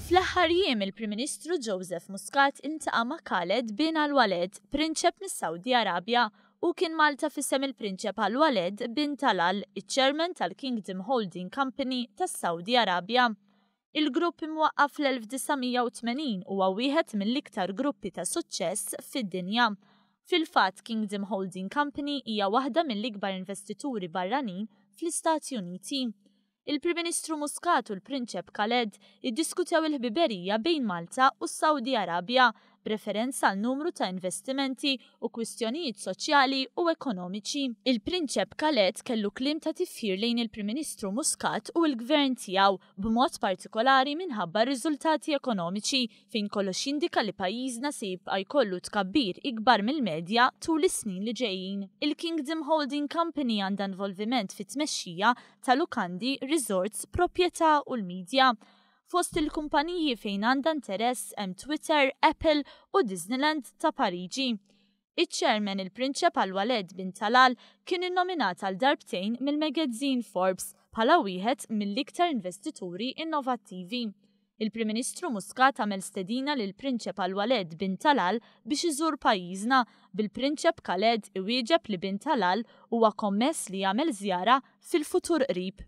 Fl-aħħar jiem il-Prim Ministru Joseph Muscat iltaqa' ma' Khaled bin al-Waled, prinċep mis-Saudi Arabja, u kien Malta f'isem il-Prinċep al-Waled bin Talal, iċ-Chairman tal-Kingdom Holding Company tas-Saudi Arabja. Il-grupp imwaqqaf fl-1980 huwa wieħed mill-iktar gruppi ta' suċċess fid-dinja. Fil-fatt Kingdom Holding Company hija waħda mill-ikbar investituri barranin fl-Istati Uniti. Il-Prim Ministru Muscat u l-Prinċep Khaled iddiskutew il-ħbiberija bejn Malta u s-Saudi Arabja b'referenza għal numru ta' investimenti u kwistjonijiet soċjali u ekonomiċi. Il-Prinċep Khaled kellu kliem ta' tifħir lejn il-Prim Ministru Muscat u l-Gvern tiegħu b'mod partikolari minħabba r-riżultati ekonomiċi fejn kollox jindika li pajjiżna se jibqa' jkollu tkabbir ikbar mill-medja tul is-snin li ġejjin. Il-Kingdom Holding Company għandha involviment fit-tmexxija tal-lukandi, resorts, proprjetà u l-medja. Fost il-kumpaniji fejn għandha interess hemm Twitter, Apple u Disneyland ta' Pariġi. Iċ-Chairman il-Prinċep al-Waled bin Talal kien innominat għal darbtejn mill-magazzin Forbes bħala wieħed mill-iktar investituri innovattivi. Il-Prim Ministru Muscat għamel stedina lil Prinċep al-Waled bin Talal biex iżur pajjiżna bil-Prinċep Khaled iwieġeb li bin Talal huwa kommess li jagħmel żjara fil-futur qrib.